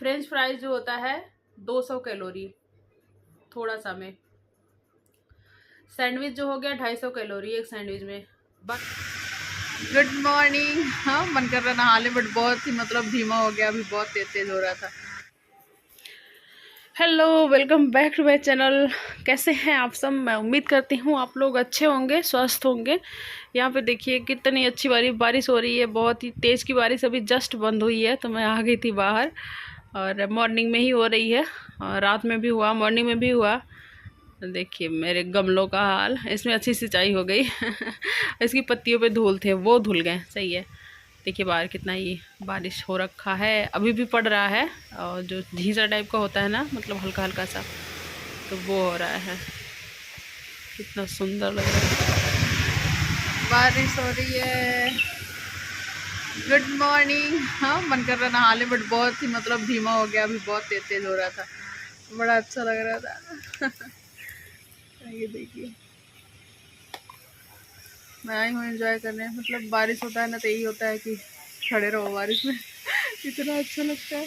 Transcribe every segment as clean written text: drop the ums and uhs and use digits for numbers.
French fries जो होता है 200 कैलोरी थोड़ा सा में। सैंडविच जो हो गया 250 कैलोरी एक सैंडविच में बस। Good morning. हाँ, मन कर रहा नहा ले, बट बहुत ही धीमा हो गया, अभी बहुत तेज तेज हो रहा था। Hello, welcome back to my channel. कैसे हैं आप सब? मैं उम्मीद करती हूँ आप लोग अच्छे होंगे, स्वस्थ होंगे। यहाँ पे देखिए कितनी अच्छी बारिश हो रही है, बहुत ही तेज़ की बारिश अभी जस्ट बंद हुई है, तो मैं आ गई थी बाहर। और मॉर्निंग में ही हो रही है और रात में भी हुआ, मॉर्निंग में भी हुआ। देखिए मेरे गमलों का हाल, इसमें अच्छी सिंचाई हो गई इसकी पत्तियों पे धूल थे, वो धुल गए। सही है। देखिए बाहर कितना ही बारिश हो रखा है, अभी भी पड़ रहा है। और जो झींसा टाइप का होता है ना, मतलब हल्का हल्का सा, तो वो हो रहा है। कितना सुंदर लग रहा है। बारिश हो रही है। Good morning. हाँ, मन कर रहा नहा ले, बट बहुत ही धीमा हो गया, अभी बहुत तेज तेज हो रहा था। बड़ा अच्छा लग रहा था ये देखिए, मैं आई हूँ एंजॉय करने। बारिश होता है ना, तो यही होता है कि खड़े रहो बारिश में इतना अच्छा लगता है।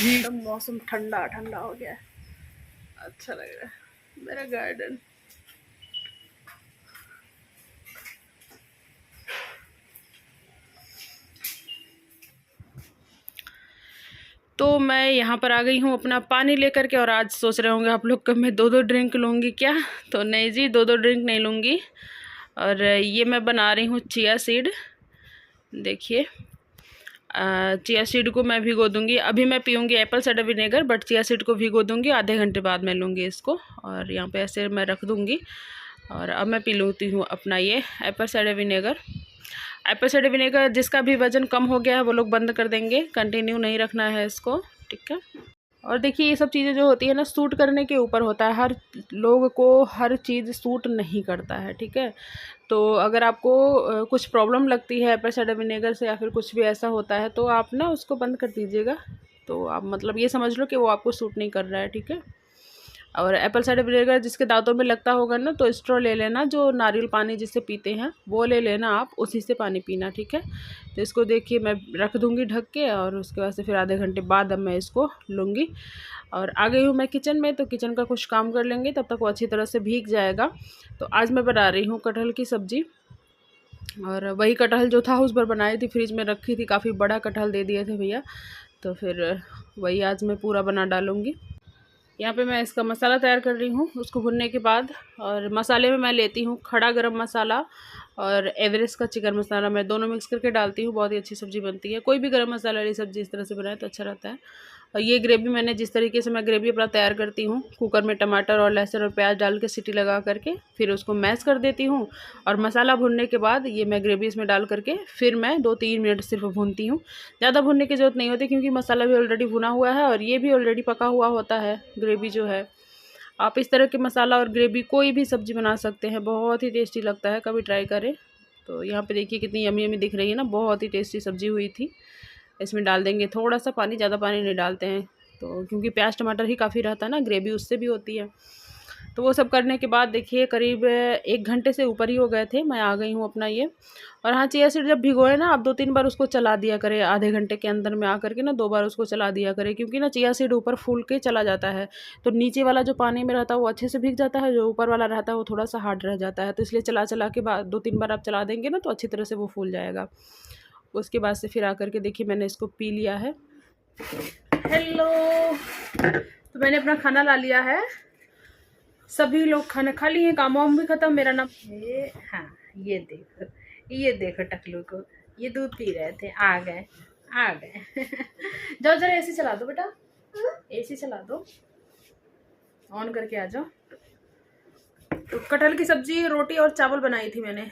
एकदम मौसम ठंडा ठंडा हो गया है, अच्छा लग रहा है मेरा गार्डन। तो मैं यहाँ पर आ गई हूँ अपना पानी लेकर के। और आज सोच रहे होंगे आप लोग कि मैं 2-2 ड्रिंक लूँगी क्या? तो नहीं जी, 2-2 ड्रिंक नहीं लूँगी। और ये मैं बना रही हूँ चिया सीड। देखिए चिया सीड को मैं भिगो दूँगी। अभी मैं पीऊँगी apple cider vinegar, but chia seed को भिगो दूँगी, आधे घंटे बाद मैं लूँगी इसको। और यहाँ पे ऐसे मैं रख दूँगी। और अब मैं पी लेती हूँ अपना ये Apple cider vinegar. Apple cider vinegar जिसका भी वज़न कम हो गया है वो लोग बंद कर देंगे, कंटिन्यू नहीं रखना है इसको, ठीक है। और देखिए ये सब चीज़ें जो होती है ना, सूट करने के ऊपर होता है। हर लोग को हर चीज़ सूट नहीं करता है, ठीक है। तो अगर आपको कुछ प्रॉब्लम लगती है एप्पल साइडर विनेगर से, या फिर कुछ भी ऐसा होता है, तो आप ना उसको बंद कर दीजिएगा। तो आप मतलब ये समझ लो कि वो आपको सूट नहीं कर रहा है, ठीक है। और एप्पल साइडर विनेगर जिसके दांतों में लगता होगा ना, तो स्ट्रॉ ले लेना, जो नारियल पानी जिससे पीते हैं वो ले लेना आप, उसी से पानी पीना, ठीक है। तो इसको देखिए मैं रख दूँगी ढक के, और उसके बाद से फिर आधे घंटे बाद अब मैं इसको लूँगी। और आ गई हूँ मैं किचन में, तो किचन का कुछ काम कर लेंगे, तब तक वो अच्छी तरह से भीग जाएगा। तो आज मैं बना रही हूँ कटहल की सब्ज़ी। और वही कटहल जो था उस बार बनाई थी, फ्रिज में रखी थी, काफ़ी बड़ा कटहल दे दिए थे भैया, तो फिर वही आज मैं पूरा बना डालूँगी। यहाँ पे मैं इसका मसाला तैयार कर रही हूँ, उसको भुनने के बाद। और मसाले में मैं लेती हूँ खड़ा गरम मसाला और एवरेस्ट का चिकन मसाला, मैं दोनों मिक्स करके डालती हूँ। बहुत ही अच्छी सब्ज़ी बनती है, कोई भी गरम मसाला वाली सब्ज़ी इस तरह से बनाए तो अच्छा रहता है। और ये ग्रेवी मैंने जिस तरीके से मैं ग्रेवी अपना तैयार करती हूँ, कुकर में टमाटर और लहसुन और प्याज डाल के सीटी लगा करके फिर उसको मैश कर देती हूँ। और मसाला भुनने के बाद ये मैं ग्रेवी इसमें डाल करके फिर मैं 2-3 मिनट सिर्फ भूनती हूँ। ज़्यादा भुनने की ज़रूरत नहीं होती, क्योंकि मसाला भी ऑलरेडी भुना हुआ है और ये भी ऑलरेडी पका हुआ होता है ग्रेवी जो है। आप इस तरह के मसाला और ग्रेवी कोई भी सब्ज़ी बना सकते हैं, बहुत ही टेस्टी लगता है, कभी ट्राई करें। तो यहाँ पे देखिए कितनी यमी यमी दिख रही है ना, बहुत ही टेस्टी सब्ज़ी हुई थी। इसमें डाल देंगे थोड़ा सा पानी, ज़्यादा पानी नहीं डालते हैं, तो क्योंकि प्याज टमाटर ही काफ़ी रहता है ना, ग्रेवी उससे भी होती है। तो वो सब करने के बाद देखिए करीब 1 घंटे से ऊपर ही हो गए थे, मैं आ गई हूँ अपना ये। और हाँ, चिया सीड जब भिगोए ना, आप 2-3 बार उसको चला दिया करें, आधे घंटे के अंदर में आकर के ना 2 बार उसको चला दिया करें, क्योंकि ना चिया सीड ऊपर फूल के चला जाता है, तो नीचे वाला जो पानी में रहता है वो अच्छे से भीग जाता है, जो ऊपर वाला रहता है वो थोड़ा सा हार्ड रह जाता है। तो इसलिए चला चला के बाद 2-3 बार आप चला देंगे ना, तो अच्छी तरह से वो फूल जाएगा। उसके बाद से फिर आकर के देखिए मैंने इसको पी लिया है। हेलो, तो मैंने अपना खाना ला लिया है, सभी लोग खाना खा लिए, काम वाम भी खत्म। मेरा नाम ये, हाँ ये देखो टकलू को, ये दूध पी रहे थे, आ गए जाओ जरा एसी चला दो बेटा, एसी चला दो, ऑन करके आ जाओ। तो कटहल की सब्जी, रोटी और चावल बनाई थी मैंने,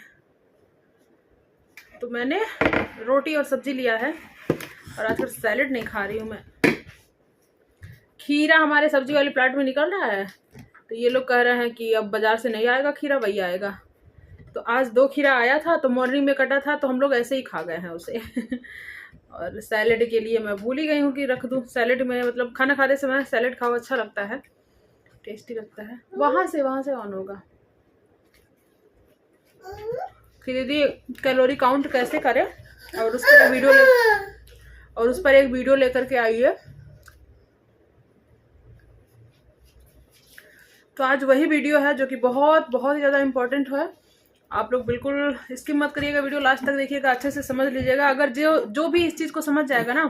तो मैंने रोटी और सब्जी लिया है। और आजकल सैलेड नहीं खा रही हूँ मैं। खीरा हमारे सब्जी वाली प्लाट में निकल रहा है, तो ये लोग कह रहे हैं कि अब बाजार से नहीं आएगा खीरा, वही आएगा। तो आज 2 खीरा आया था, तो मॉर्निंग में कटा था, तो हम लोग ऐसे ही खा गए हैं उसे और सैलेड के लिए मैं भूल ही गई हूँ कि रख दूँ। सैलेड में मतलब खाना खाते समय सैलेड खाओ, अच्छा लगता है, टेस्टी लगता है। वहाँ से ऑन होगा कि दीदी कैलोरी काउंट कैसे करें, और उसके लिए और उस पर एक वीडियो लेकर के आई है। तो आज वही वीडियो है जो कि बहुत बहुत ज़्यादा इम्पोर्टेंट है। आप लोग बिल्कुल स्किप मत करिएगा, वीडियो लास्ट तक देखिएगा, अच्छे से समझ लीजिएगा। अगर जो भी इस चीज़ को समझ जाएगा ना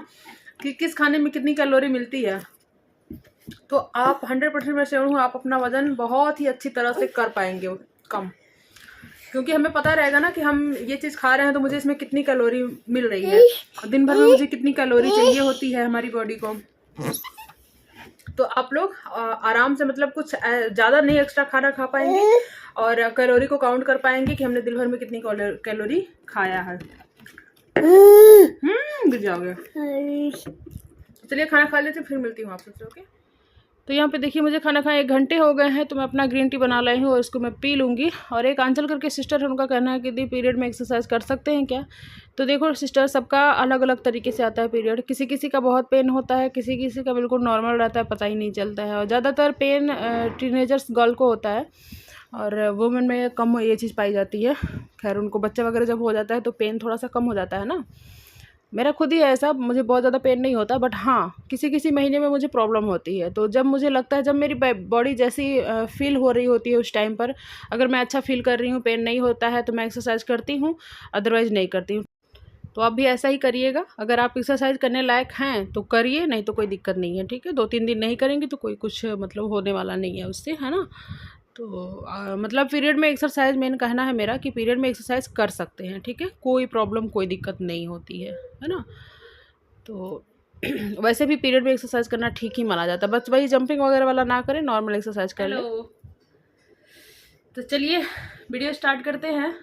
कि किस खाने में कितनी कैलोरी मिलती है, तो आप 100% मैं श्योर हूँ आप अपना वजन बहुत ही अच्छी तरह से कर पाएंगे कम। क्योंकि हमें पता रहेगा ना कि हम ये चीज़ खा रहे हैं तो मुझे इसमें कितनी कैलोरी मिल रही है, दिन भर में मुझे कितनी कैलोरी चाहिए होती है हमारी बॉडी को। तो आप लोग आराम से मतलब कुछ ज़्यादा नहीं एक्स्ट्रा खाना खा पाएंगे और कैलोरी को काउंट कर पाएंगे कि हमने दिन भर में कितनी कैलोरी खाया है। गिर जाओगे। चलिए खाना खा लेते फिर मिलती हूँ आप सबसे। ओके, तो यहाँ पे देखिए मुझे खाना खाए 1 घंटे हो गए हैं, तो मैं अपना ग्रीन टी बना लाई हूँ और इसको मैं पी लूँगी। और एक आंचल करके सिस्टर है, उनका कहना है कि दी पीरियड में एक्सरसाइज कर सकते हैं क्या। तो देखो सिस्टर, सबका अलग अलग तरीके से आता है पीरियड। किसी किसी का बहुत पेन होता है, किसी किसी का बिल्कुल नॉर्मल रहता है, पता ही नहीं चलता है। और ज़्यादातर पेन टीनेजर्स गर्ल को होता है और वुमेन में कम ये चीज़ पाई जाती है। खैर उनको बच्चा वगैरह जब हो जाता है तो पेन थोड़ा सा कम हो जाता है ना। मेरा खुद ही है ऐसा, मुझे बहुत ज़्यादा पेन नहीं होता, बट हाँ किसी किसी महीने में मुझे प्रॉब्लम होती है। तो जब मुझे लगता है, जब मेरी बॉडी जैसी फील हो रही होती है उस टाइम पर, अगर मैं अच्छा फील कर रही हूँ, पेन नहीं होता है, तो मैं एक्सरसाइज करती हूँ, अदरवाइज़ नहीं करती हूँ। तो आप भी ऐसा ही करिएगा। अगर आप एक्सरसाइज करने लायक हैं तो करिए, नहीं तो कोई दिक्कत नहीं है, ठीक है। 2-3 दिन नहीं करेंगे तो कोई कुछ मतलब होने वाला नहीं है उससे, है ना। तो मतलब पीरियड में एक्सरसाइज, मेन कहना है मेरा कि पीरियड में एक्सरसाइज कर सकते हैं, ठीक है, कोई प्रॉब्लम कोई दिक्कत नहीं होती है ना। तो वैसे भी पीरियड में एक्सरसाइज करना ठीक ही माना जाता है, बस वही जंपिंग वगैरह वाला ना करें, नॉर्मल एक्सरसाइज कर ले। तो चलिए वीडियो स्टार्ट करते हैं।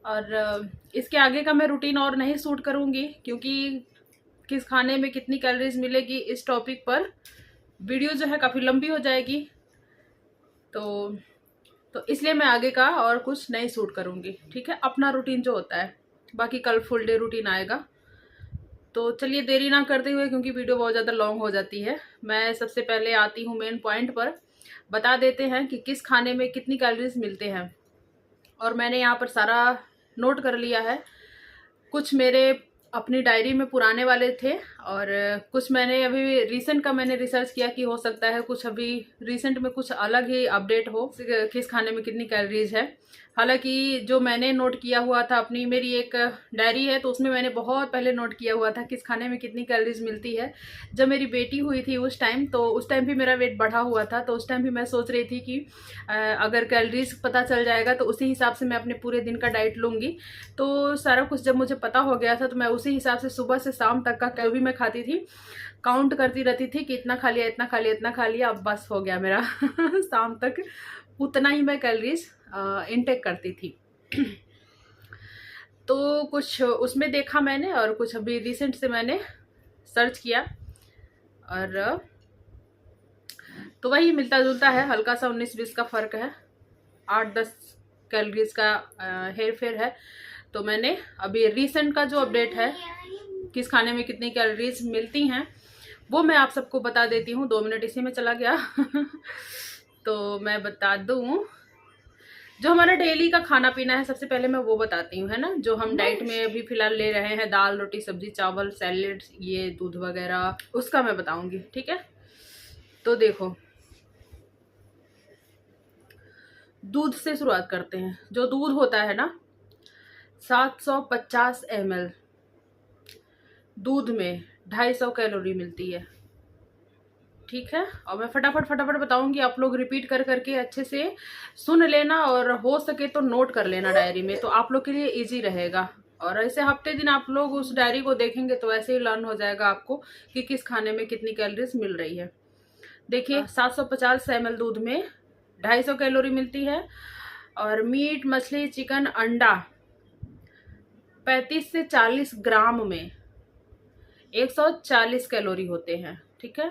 और इसके आगे का मैं रूटीन और नहीं शूट करूँगी, क्योंकि किस खाने में कितनी कैलोरीज मिलेगी इस टॉपिक पर वीडियो जो है काफ़ी लंबी हो जाएगी। तो इसलिए मैं आगे का और कुछ नहीं शूट करूँगी, ठीक है। अपना रूटीन जो होता है, बाकी कल फुल डे रूटीन आएगा। तो चलिए देरी ना करते हुए, क्योंकि वीडियो बहुत ज़्यादा लॉन्ग हो जाती है, मैं सबसे पहले आती हूँ मेन पॉइंट पर। बता देते हैं कि किस खाने में कितनी कैलोरीज मिलते हैं। और मैंने यहाँ पर सारा नोट कर लिया है। कुछ मेरे अपनी डायरी में पुराने वाले थे और कुछ मैंने अभी रिसेंट का मैंने रिसर्च किया कि हो सकता है कुछ अभी रिसेंट में कुछ अलग ही अपडेट हो किस खाने में कितनी कैलोरीज है। हालांकि जो मैंने नोट किया हुआ था, अपनी मेरी एक डायरी है तो उसमें मैंने बहुत पहले नोट किया हुआ था किस खाने में कितनी कैलोरीज मिलती है। जब मेरी बेटी हुई थी उस टाइम, तो उस टाइम भी मेरा वेट बढ़ा हुआ था, तो उस टाइम भी मैं सोच रही थी कि अगर कैलोरीज पता चल जाएगा तो उसी हिसाब से मैं अपने पूरे दिन का डाइट लूँगी। तो सारा कुछ जब मुझे पता हो गया था तो मैं उसी हिसाब से सुबह से शाम तक का जो भी मैं खाती थी काउंट करती रहती थी कि इतना खा लिया, इतना खा लिया, इतना खा लिया, अब बस हो गया मेरा शाम तक उतना ही मैं कैलोरीज इनटेक करती थी। तो कुछ उसमें देखा मैंने और कुछ अभी रिसेंट से मैंने सर्च किया और तो वही मिलता जुलता है, हल्का सा 19-20 का फ़र्क है, 8-10 कैलोरीज का हेर फेर है। तो मैंने अभी रिसेंट का जो अपडेट है किस खाने में कितनी कैलोरीज मिलती हैं वो मैं आप सबको बता देती हूँ। 2 मिनट इसी में चला गया तो मैं बता दूँ जो हमारा डेली का खाना पीना है, सबसे पहले मैं वो बताती हूँ, है ना। जो हम डाइट में अभी फिलहाल ले रहे हैं, दाल रोटी सब्जी चावल सैलेड ये दूध वगैरह, उसका मैं बताऊंगी, ठीक है। तो देखो दूध से शुरुआत करते हैं। जो दूध होता है ना 750 ml दूध में 250 कैलोरी मिलती है, ठीक है। और मैं फटाफट बताऊंगी, आप लोग रिपीट कर करके अच्छे से सुन लेना और हो सके तो नोट कर लेना डायरी में, तो आप लोग के लिए इजी रहेगा। और ऐसे हफ्ते दिन आप लोग उस डायरी को देखेंगे तो ऐसे ही लर्न हो जाएगा आपको कि किस खाने में कितनी कैलोरीज मिल रही है। देखिए 750 ml दूध में 250 कैलोरी मिलती है और मीट मछली चिकन अंडा 35 से 40 ग्राम में 140 कैलोरी होते हैं, ठीक है।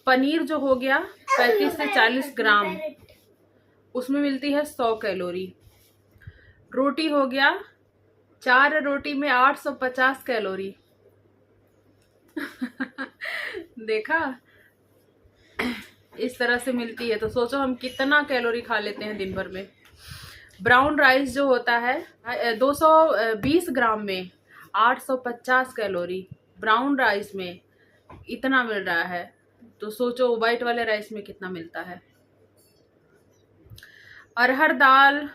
पनीर जो हो गया 35 से 40 ग्राम, उसमें मिलती है 100 कैलोरी। रोटी हो गया 4 रोटी में 850 कैलोरी देखा, इस तरह से मिलती है। तो सोचो हम कितना कैलोरी खा लेते हैं दिन भर में। ब्राउन राइस जो होता है 220 ग्राम में 850 कैलोरी ब्राउन राइस में इतना मिल रहा है, तो सोचो वाइट वाले राइस में कितना मिलता है। अरहर दाल,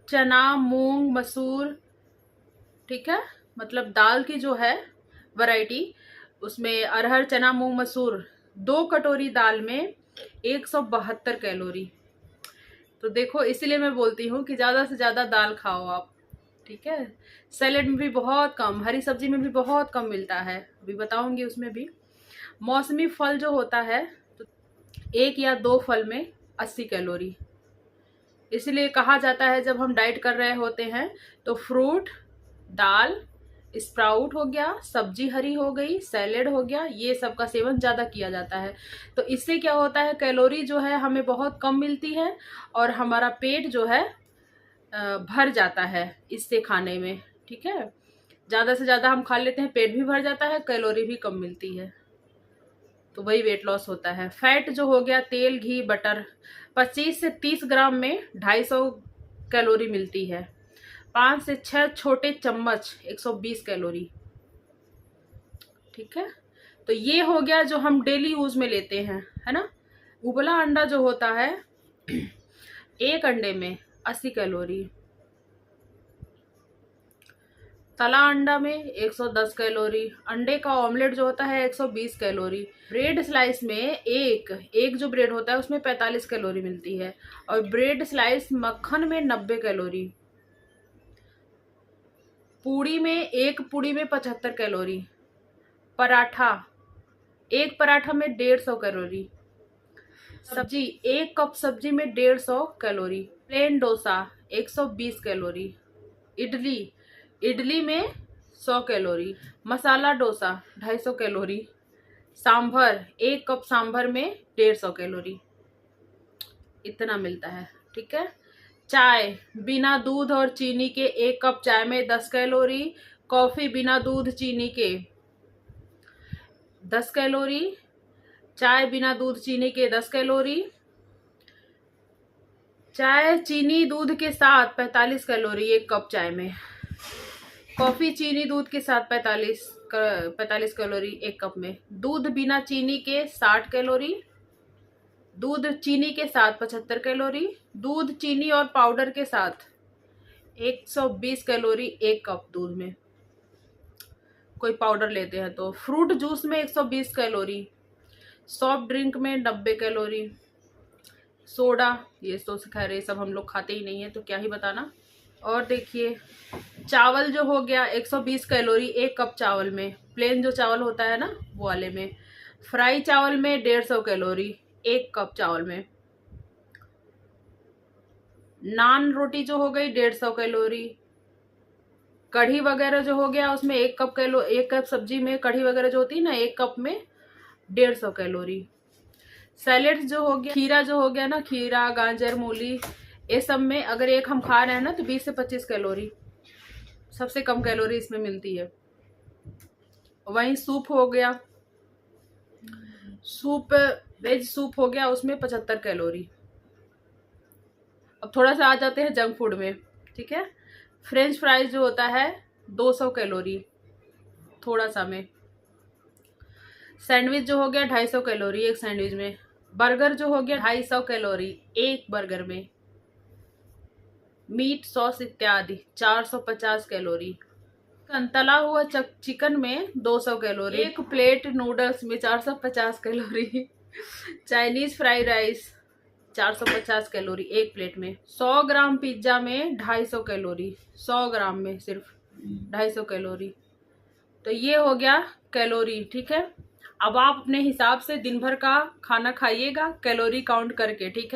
चना, मूंग, मसूर, ठीक है, मतलब दाल की जो है वैरायटी, उसमें अरहर, चना, मूंग, मसूर, 2 कटोरी दाल में 172 कैलोरी। तो देखो, इसीलिए मैं बोलती हूँ कि ज़्यादा से ज़्यादा दाल खाओ आप, ठीक है। सैलेड में भी बहुत कम, हरी सब्जी में भी बहुत कम मिलता है, अभी बताऊंगी उसमें भी। मौसमी फल जो होता है, तो 1 या 2 फल में 80 कैलोरी। इसलिए कहा जाता है जब हम डाइट कर रहे होते हैं तो फ्रूट, दाल, स्प्राउट हो गया, सब्जी हरी हो गई, सैलेड हो गया, ये सब का सेवन ज़्यादा किया जाता है। तो इससे क्या होता है, कैलोरी जो है हमें बहुत कम मिलती है और हमारा पेट जो है भर जाता है इससे खाने में, ठीक है। ज़्यादा से ज़्यादा हम खा लेते हैं, पेट भी भर जाता है, कैलोरी भी कम मिलती है, तो वही वेट लॉस होता है। फैट जो हो गया, तेल, घी, बटर, 25 से 30 ग्राम में 250 कैलोरी मिलती है। 5 से 6 छोटे चम्मच 120 कैलोरी, ठीक है। तो ये हो गया जो हम डेली यूज में लेते हैं, है ना। उबला अंडा जो होता है, 1 अंडे में 80 कैलोरी। तला अंडा में 110 कैलोरी। अंडे का ऑमलेट जो होता है 120 कैलोरी। ब्रेड स्लाइस में एक जो ब्रेड होता है उसमें 45 कैलोरी मिलती है, और ब्रेड स्लाइस मक्खन में 90 कैलोरी। एक पूड़ी में 75 कैलोरी। पराठा, एक पराठा में 150 कैलोरी। सब्जी, 1 कप सब्जी में 150 calorie. Plain dosa 120 calorie. Idli में 100 calorie. Masala dosa 250 calorie. Sambar, 1 cup sambar में 150 कैलोरी, इतना मिलता है, ठीक है। चाय, बिना दूध और चीनी के 1 कप चाय में 10 कैलोरी। कॉफी बिना दूध चीनी के 10 कैलोरी। चाय बिना दूध चीनी के 10 कैलोरी। चाय चीनी दूध के साथ 45 कैलोरी 1 कप चाय में। कॉफी चीनी दूध के साथ 45 कैलोरी 1 कप में। दूध बिना चीनी के 60 कैलोरी। दूध चीनी के साथ 75 कैलोरी। दूध चीनी और पाउडर के साथ 120 कैलोरी 1 कप दूध में, कोई पाउडर लेते हैं तो। फ्रूट जूस में 120 कैलोरी। सॉफ्ट ड्रिंक में 90 कैलोरी। सोडा, ये तो खैर ये सब हम लोग खाते ही नहीं है, तो क्या ही बताना। और देखिए, चावल जो हो गया 120 कैलोरी 1 कप चावल में, प्लेन जो चावल होता है ना वो वाले में। फ्राई चावल में 150 कैलोरी 1 कप चावल में। नान रोटी जो हो गई 150 कैलोरी। कढ़ी वगैरह जो हो गया उसमें 1 कप सब्जी में कढ़ी वगैरह जो होती है ना, 1 कप में 150 कैलोरी। सैलेड जो हो गया, खीरा जो हो गया ना, खीरा, गाजर, मूली, ये सब में अगर एक हम खा रहे हैं ना तो 20 से 25 कैलोरी, सबसे कम कैलोरी इसमें मिलती है। वहीं सूप हो गया, वेज सूप हो गया, उसमें 75 कैलोरी। अब थोड़ा सा आ जाते हैं जंक फूड में, ठीक है। फ्रेंच फ्राइज जो होता है 200 कैलोरी थोड़ा सा में। सैंडविच जो हो गया 250 कैलोरी 1 सैंडविच में। बर्गर जो हो गया 250 कैलोरी 1 बर्गर में। मीट, सॉस इत्यादि 450 कैलोरी। तला हुआ चिकन में 200 कैलोरी। 1 प्लेट नूडल्स में 450 calorie. Chinese fried rice 450 calorie 1 plate में। 100 ग्राम पिज्जा में 250 कैलोरी, 100 ग्राम में सिर्फ 250 कैलोरी। तो ये हो गया कैलोरी, ठीक है। अब आप अपने हिसाब से दिन भर का खाना खाइएगा कैलोरी काउंट करके, ठीक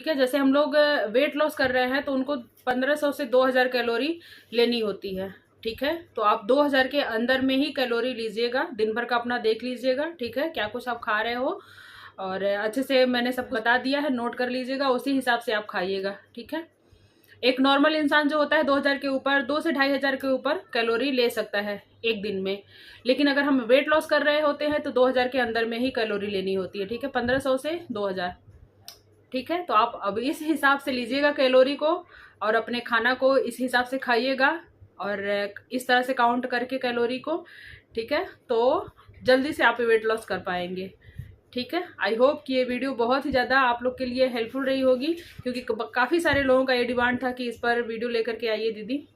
है। जैसे हम लोग वेट लॉस कर रहे हैं तो उनको 1500 से 2000 कैलोरी लेनी होती है, ठीक है। तो आप 2000 के अंदर में ही कैलोरी लीजिएगा, दिन भर का अपना देख लीजिएगा, ठीक है, क्या कुछ आप खा रहे हो। और अच्छे से मैंने सब बता दिया है, नोट कर लीजिएगा, उसी हिसाब से आप खाइएगा, ठीक है। एक नॉर्मल इंसान जो होता है 2000 के ऊपर, 2 से 2500 के ऊपर कैलोरी ले सकता है एक दिन में। लेकिन अगर हम वेट लॉस कर रहे होते हैं तो 2000 के अंदर में ही कैलोरी लेनी होती है, ठीक है, 1500 से 2000, ठीक है। तो आप अब इस हिसाब से लीजिएगा कैलोरी को और अपने खाना को इस हिसाब से खाइएगा और इस तरह से काउंट करके कैलोरी को, ठीक है, तो जल्दी से आप वेट लॉस कर पाएंगे। ठीक है, आई होप कि ये वीडियो बहुत ही ज़्यादा आप लोग के लिए हेल्पफुल रही होगी, क्योंकि काफ़ी सारे लोगों का ये डिमांड था कि इस पर वीडियो लेकर के आइए दीदी।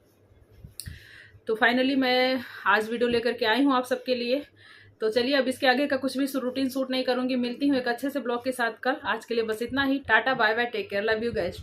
तो फाइनली मैं आज वीडियो लेकर के आई हूँ आप सबके लिए। तो चलिए, अब इसके आगे का कुछ भी रूटीन शूट नहीं करूँगी। मिलती हूँ एक अच्छे से ब्लॉग के साथ कल। आज के लिए बस इतना ही। Tata bye bye, take care, love you guys.